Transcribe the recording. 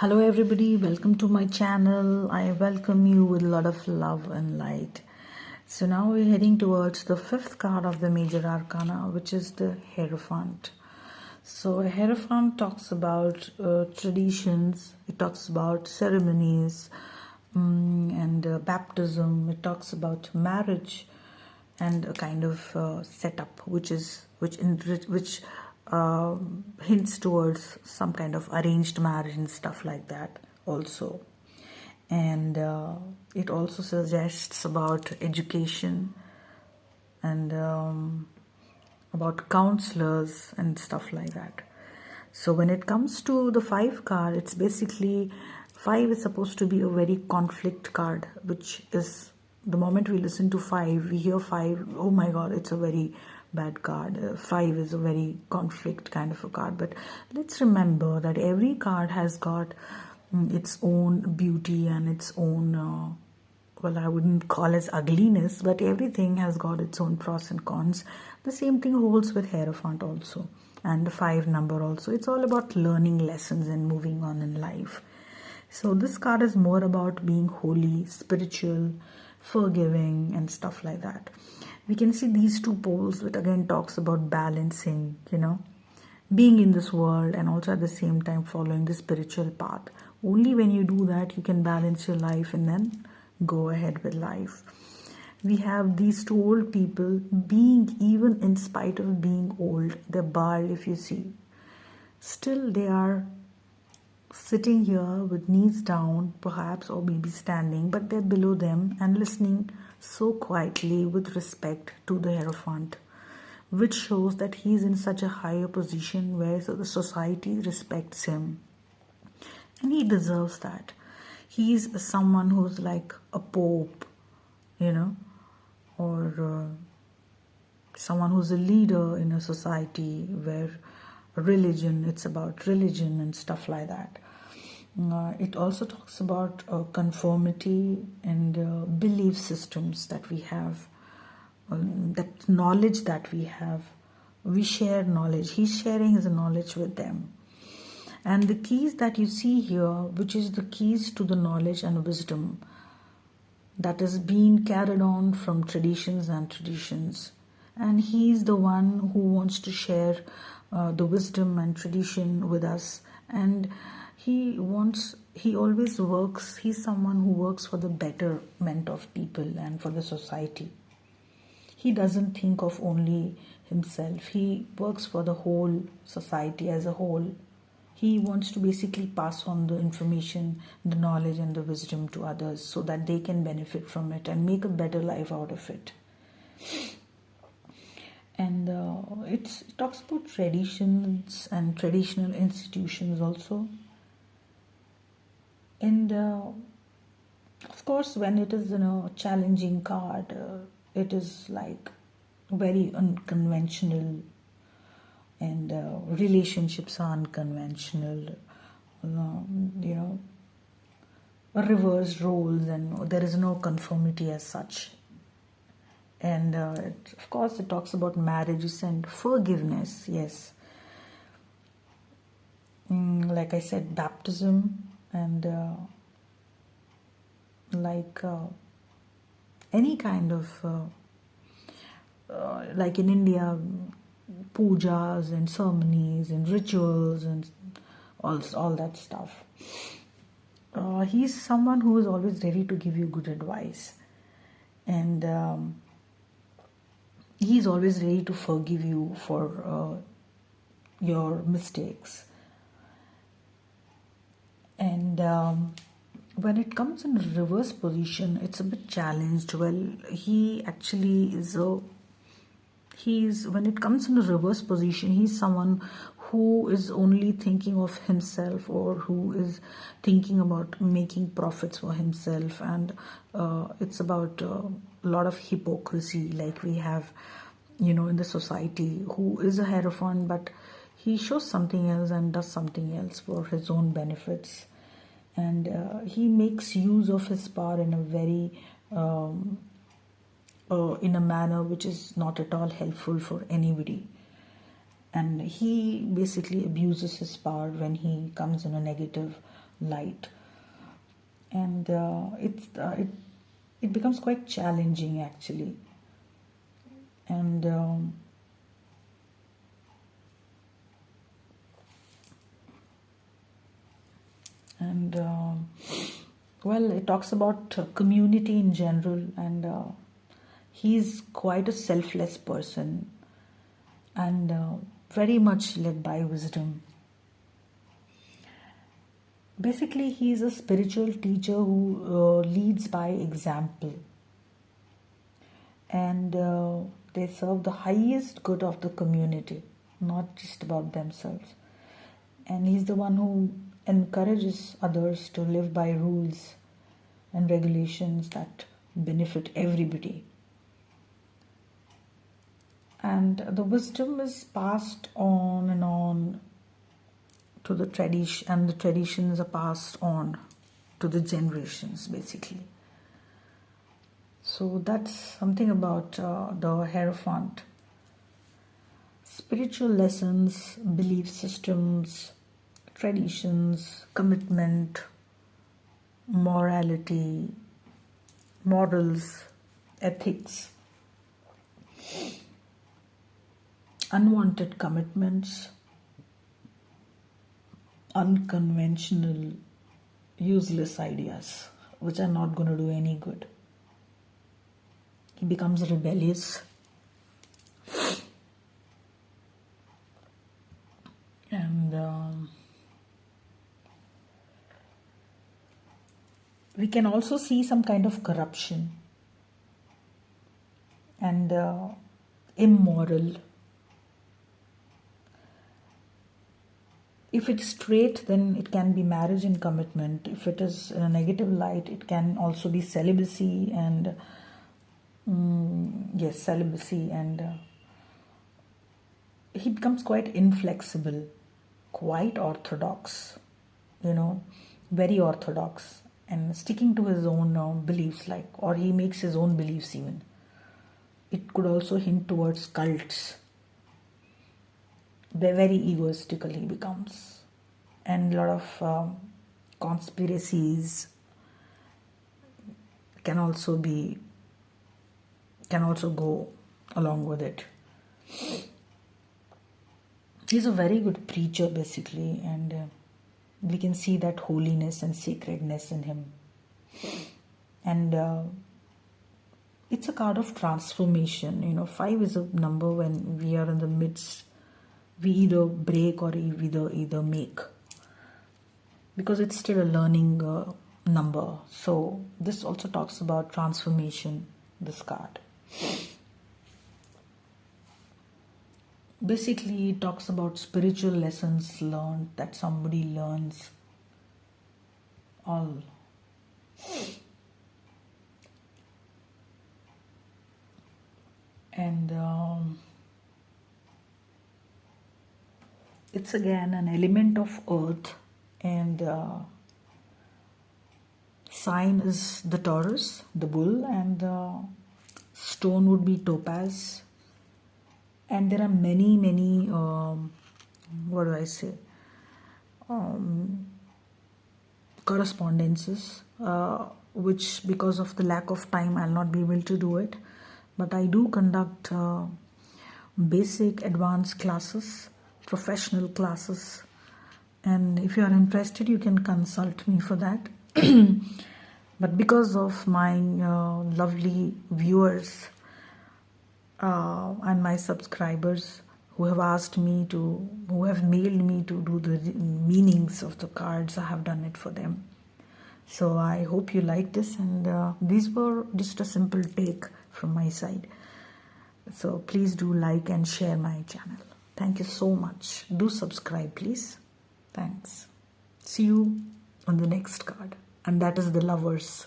Hello everybody, welcome to my channel. I welcome you with a lot of love and light. So now we're heading towards the fifth card of the major arcana, which is the Hierophant. So a Hierophant talks about traditions, it talks about ceremonies and baptism, it talks about marriage and a kind of setup which hints towards some kind of arranged marriage and stuff like that also. And it also suggests about education and about counselors and stuff like that. So when it comes to the 5 card, it's basically 5 is supposed to be a very conflict card, which is the moment we listen to 5, we hear 5, oh my god, it's a very bad card. 5 is a very conflict kind of a card. But let's remember that every card has got its own beauty and its own well, I wouldn't call it ugliness, but everything has got its own pros and cons. The same thing holds with Hierophant also, and the 5 number also. It's all about learning lessons and moving on in life. So this card is more about being holy, spiritual, forgiving and stuff like that. We can see these 2 poles, which again talks about balancing, being in this world and also at the same time following the spiritual path. Only when you do that, you can balance your life and then go ahead with life. We have these 2 old people being, even in spite of being old, they're bald if you see. Still they are sitting here with knees down perhaps, or maybe standing, but they're below them and listening so quietly with respect to the Hierophant, which shows that he's in such a higher position where the society respects him. And he deserves that. He's someone who's like a pope, or someone who's a leader in a society where religion, it's about religion and stuff like that. It also talks about conformity and belief systems that we have, that knowledge that we have. We share knowledge. He's sharing his knowledge with them. And the keys that you see here, which is the keys to the knowledge and wisdom that is being carried on from traditions and traditions. And he's the one who wants to share the wisdom and tradition with us. And he always works, he's someone who works for the betterment of people and for the society. He doesn't think of only himself. He works for the whole society as a whole. He wants to basically pass on the information, the knowledge and the wisdom to others so that they can benefit from it and make a better life out of it. And it talks about traditions and traditional institutions also. And of course, when it is a challenging card, it is like very unconventional. And relationships are unconventional, reverse roles, and there is no conformity as such. And of course, it talks about marriages and forgiveness, yes. Like I said, baptism and any kind of, like in India, pujas and ceremonies and rituals and all that stuff. He's someone who is always ready to give you good advice, and he's always ready to forgive you for your mistakes. And when it comes in reverse position, it's a bit challenged. Well, he actually is when it comes in a reverse position, he's someone who is only thinking of himself, or who is thinking about making profits for himself. And it's about a lot of hypocrisy, like we have, in the society, who is a Hierophant, but he shows something else and does something else for his own benefits. And he makes use of his power in a very in a manner which is not at all helpful for anybody. And he basically abuses his power when he comes in a negative light. And it becomes quite challenging actually. And well, it talks about community in general, and he's quite a selfless person, and very much led by wisdom. Basically, he's a spiritual teacher who leads by example, and they serve the highest good of the community, not just about themselves. And he's the one who encourages others to live by rules and regulations that benefit everybody. And the wisdom is passed on and on to the tradition, and the traditions are passed on to the generations, basically. So that's something about the Hierophant. Spiritual lessons, belief systems, traditions, commitment, morality, morals, ethics, unwanted commitments, unconventional, useless ideas which are not going to do any good. He becomes rebellious, and we can also see some kind of corruption and immoral. If it's straight, then it can be marriage and commitment. If it is in a negative light, it can also be celibacy and yes, celibacy. And he becomes quite inflexible, quite orthodox, very orthodox, and sticking to his own beliefs, or he makes his own beliefs even. It could also hint towards cults. They're very egoistical he becomes, and a lot of conspiracies can also go along with it. He's a very good preacher, basically, and we can see that holiness and sacredness in him. And it's a card of transformation. 5 is a number when we are in the midst. We either break or we either make, because it's still a learning number. So this also talks about transformation, this card. Basically, it talks about spiritual lessons learned, that somebody learns all. And it's again an element of earth, and sign is the Taurus, the bull, and stone would be topaz. And there are many correspondences, which because of the lack of time I'll not be able to do it, but I do conduct basic, advanced classes, professional classes, and if you are interested, you can consult me for that. But because of my lovely viewers and my subscribers who have mailed me to do the meanings of the cards, I have done it for them. So I hope you like this, and these were just a simple take from my side. So please do like and share my channel. Thank you so much. Do subscribe, please. Thanks. See you on the next card, and that is the Lovers.